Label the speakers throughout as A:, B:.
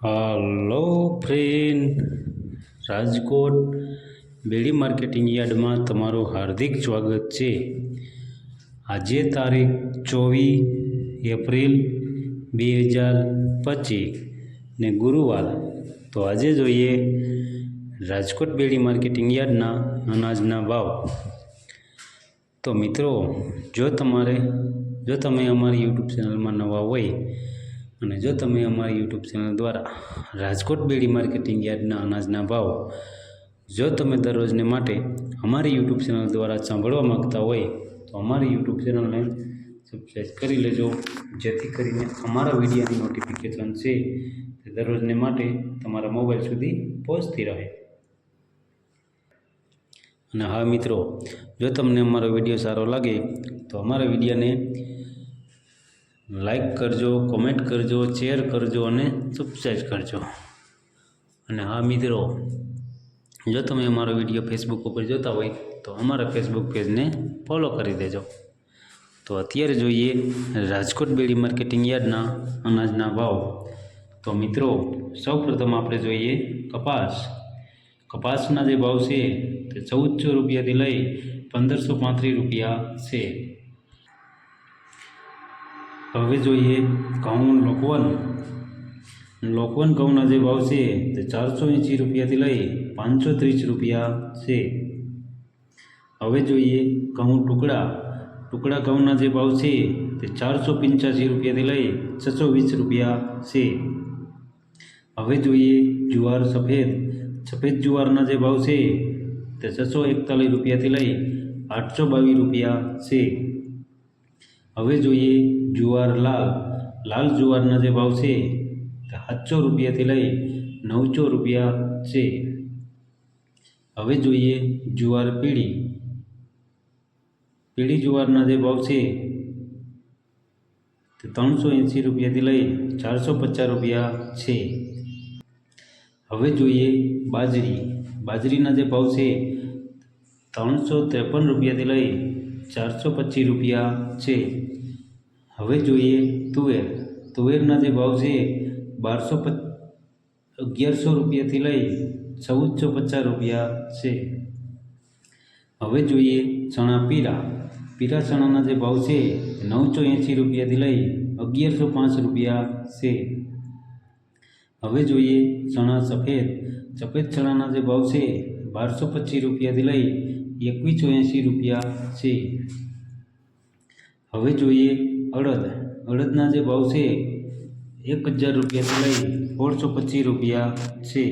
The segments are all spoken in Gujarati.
A: હાલો ફ્રેન્ડ, રાજકોટ બેડી માર્કેટિંગ યાર્ડમાં તમારું હાર્દિક સ્વાગત છે। આજે તારીખ 24 એપ્રિલ 2025 ને ગુરુવાર। તો આજે જોઈએ રાજકોટ બેડી માર્કેટિંગ યાર્ડના અનાજના ભાવ। તો મિત્રો, જો તમે અમારી યુટ્યુબ ચેનલમાં નવા હોય અને જો તમે અમારી યુટ્યુબ ચેનલ દ્વારા રાજકોટ બેડી માર્કેટિંગ યાર્ડના અનાજના ભાવ જો તમે દરરોજને માટે અમારી યુટ્યુબ ચેનલ દ્વારા સાંભળવા માગતા હોય તો અમારી યુટ્યુબ ચેનલને સબસ્ક્રાઈબ કરી લેજો, જેથી કરીને અમારા વિડીયોની નોટિફિકેશન છે તે દરરોજને માટે તમારા મોબાઈલ સુધી પહોંચતી રહે। અને હા મિત્રો, જો તમને અમારો વિડીયો સારો લાગે તો અમારા વિડીયોને લાઈક કરજો, કોમેન્ટ કરજો, શેર કરજો અને સબસ્ક્રાઈબ કરજો। અને હા મિત્રો, જો તમે અમારો વિડીયો ફેસબુક ઉપર જોતા હોય તો અમારા ફેસબુક પેજને ફોલો કરી દેજો। તો અત્યારે જોઈએ રાજકોટ બેડી માર્કેટિંગ યાર્ડના અનાજના ભાવ। તો મિત્રો, સૌપ્રથમ આપણે જોઈએ કપાસના જે ભાવ છે તે 1400 રૂપિયાથી લઈ 1535 રૂપિયા છે। હવે જોઈએ ઘઉં લોકવન ઘઉંના જે ભાવ છે તે 480 રૂપિયાથી લઈ 530 રૂપિયા છે। હવે જોઈએ ઘઉં ટુકડા ઘઉંના જે ભાવ છે તે 485 રૂપિયાથી લઈ 620 રૂપિયા છે। હવે જોઈએ જુવાર સફેદ જુવારના જે ભાવ છે તે 641 રૂપિયાથી લઈ 822 રૂપિયા છે। હવે જોઈએ જુવાર લાલ જુવારના જે ભાવ છે તે 700 રૂપિયાથી લઈ 900 રૂપિયા છે। હવે જોઈએ જુવાર પીળી જુવારના જે ભાવ છે તે 380 રૂપિયાથી લઈ 450 રૂપિયા છે। હવે જોઈએ બાજરીના જે ભાવ છે 353 રૂપિયાથી લઈ 425 રૂપિયા છે। હવે જોઈએ તુવેરના જે ભાવ છે 1100 રૂપિયાથી લઈ 1450 રૂપિયા છે। હવે જોઈએ ચણા પીળા ચણાના જે ભાવ છે 980 રૂપિયાથી લઈ 1105 રૂપિયા છે। હવે જોઈએ ચણા સફેદ ચણાના જે ભાવ છે 1225 રૂપિયાથી લઈ 2180 રૂપિયા છે। હવે જોઈએ અડદના જે ભાવ છે 1000 રૂપિયાથી લઈ 1625 રૂપિયા છે।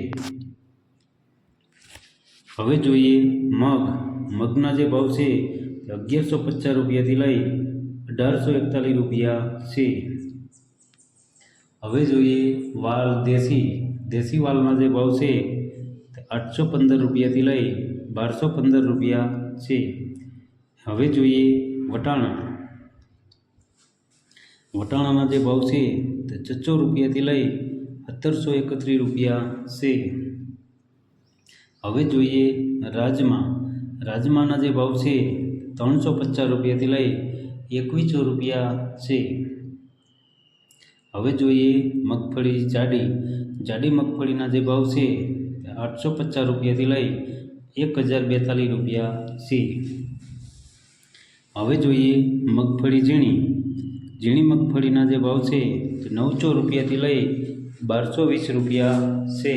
A: હવે જોઈએ મગના જે ભાવ છે 1150 રૂપિયાથી લઈ 1841 રૂપિયા છે। હવે જોઈએ વાલ દેશી વાલના જે ભાવ છે તે 815 રૂપિયાથી લઈ 1215 રૂપિયા છે। હવે જોઈએ વટાણાના જે ભાવ છે તે 600 રૂપિયાથી લઈ 1731 રૂપિયા છે। હવે જોઈએ રાજમાના જે ભાવ છે 350 રૂપિયાથી લઈ 2100 રૂપિયા છે। હવે જોઈએ મગફળી જાડી મગફળીના જે ભાવ છે તે 850 રૂપિયાથી લઈ 1042 રૂપિયા છે। હવે જોઈએ મગફળી ઝીણી મગફળીના જે ભાવ છે તે 900 રૂપિયાથી લઈ 1220 રૂપિયા છે।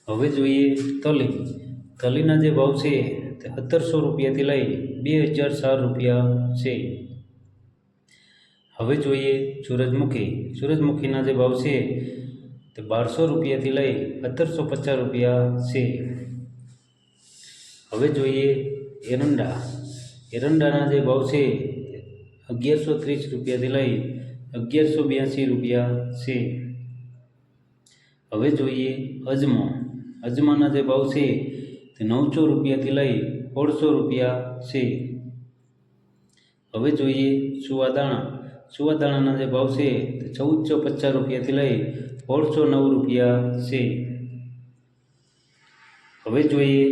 A: હવે જોઈએ તલીના જે ભાવ છે તે 1700 રૂપિયાથી લઈ 2004 રૂપિયા છે। હવે જોઈએ સૂરજમુખીના જે ભાવ છે તે 1200 રૂપિયાથી લઈ 1750 રૂપિયા છે। હવે જોઈએ એરંડાના જે ભાવ છે 1130 રૂપિયાથી લઈ 1182 રૂપિયા છે। હવે જોઈએ અજમાના જે ભાવ છે તે 900 રૂપિયાથી લઈ 1600 રૂપિયા છે। હવે જોઈએ સુવાદાણાના જે ભાવ છે તે 1450 રૂપિયાથી લઈ 1609 રૂપિયા છે। હવે જોઈએ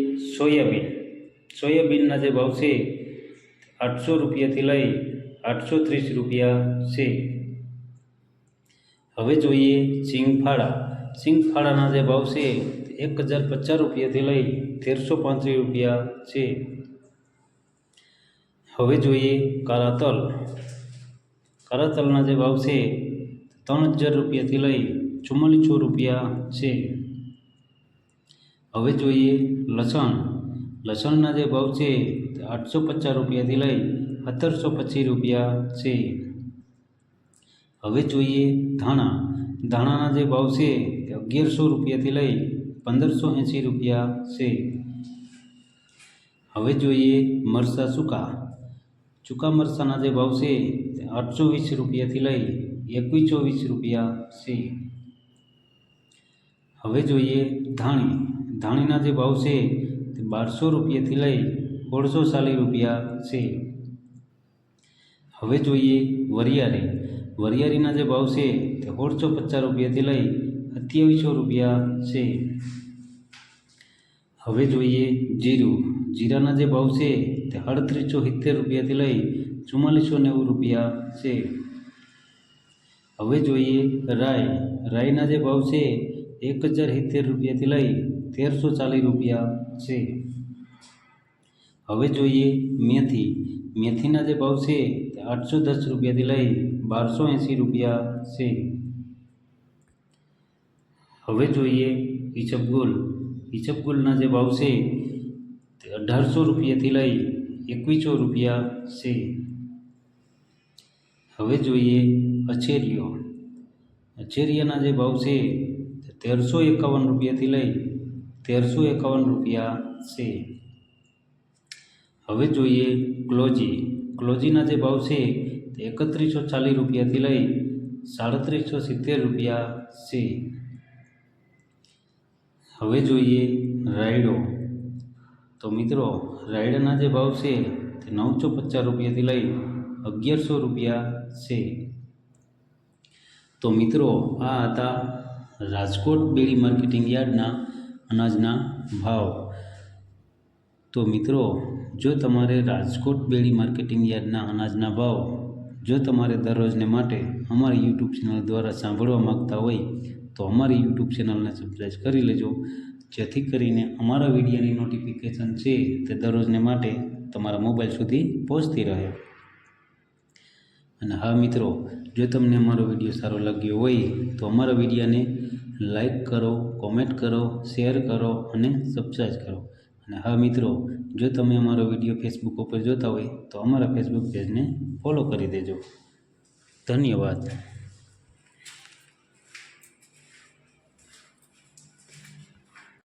A: સોયાબીનના જે ભાવ છે 800 રૂપિયાથી લઈ 830 રૂપિયા છે। હવે જોઈએ સિંગફાળા. સિંગફાળાના જે ભાવ છે 1050 રૂપિયાથી લઈ 1335 રૂપિયા છે. હવે જોઈએ કાળા તલ. કાળા તલના જે ભાવ છે 3000 રૂપિયાથી લઈ 4400 રૂપિયા છે. હવે જોઈએ લસણ. લસણના જે ભાવ છે 850 રૂપિયાથી લઈ 1725 રૂપિયા છે. હવે જોઈએ ધાણા. ધાણાના જે ભાવ છે 1100 રૂપિયાથી લઈ 1580 રૂપિયા છે. હવે જોઈએ મરચાં સૂકા. સૂકા મરચાંના જે ભાવ છે 820 રૂપિયાથી લઈ 2124 રૂપિયા છે. હવે જોઈએ ધાણી. ધાણીના જે ભાવ છે તે 1200 રૂપિયાથી લઈ 1640 રૂપિયા છે. હવે જોઈએ વરિયાળી. વરિયાળીના જે ભાવ છે તે 1650 રૂપિયાથી લઈ 2700 રૂપિયા છે. હવે જોઈએ જીરું. જીરાના જે ભાવ છે તે 3870 રૂપિયાથી લઈ 4490 રૂપિયા છે. હવે જોઈએ રાઈ. રાઈના જે ભાવ છે 1070 રૂપિયાથી લઈ 1340 રૂપિયા છે. હવે જોઈએ મેથી. મેથીના જે ભાવ છે તે 810 રૂપિયાથી લઈ 1280 રૂપિયા છે. હવે જોઈએ ઈસબગુલ. ઈસબગુલના જે ભાવ છે તે 1800 રૂપિયાથી લઈ 2100 રૂપિયા છે. હવે જોઈએ અછેરીઓ. અછેરિયાના જે ભાવ છે તે 1351 રૂપિયાથી લઈ 1351 રૂપિયા છે. હવે જોઈએ ક્લોજી. ક્લોજીના જે ભાવ છે તે 3140 રૂપિયાથી લઈ 3770 રૂપિયા છે. હવે જોઈએ રાયડો. તો મિત્રો રાયડાના જે ભાવ છે તે 950 રૂપિયાથી લઈ 1100 રૂપિયા છે. તો મિત્રો આ હતા રાજકોટ બેડી માર્કેટિંગ યાર્ડના અનાજના ભાવ. તો મિત્રો જો તમારે રાજકોટ બેડી માર્કેટિંગ યાર્ડના અનાજના ભાવ જો તમારે દરરોજને માટે અમારી યુટ્યુબ ચેનલ દ્વારા સાંભળવા માગતા હોય તો અમારી યુટ્યુબ ચેનલને સબસ્ક્રાઈબ કરી લેજો, જેથી કરીને અમારા વિડીયોની નોટિફિકેશન છે તે દરરોજને માટે તમારા મોબાઈલ સુધી પહોંચતી રહે. અને હા મિત્રો, જો તમને અમારો વિડીયો સારો લાગ્યો હોય તો અમારા વિડીયોને લાઈક કરો, કોમેન્ટ કરો, શેર કરો અને સબસ્ક્રાઈબ કરો. અને હા મિત્રો, જો તમે અમારો વિડીયો ફેસબુક ઉપર જોતા હોય તો અમારા ફેસબુક પેજને ફોલો કરી દેજો. ધન્યવાદ.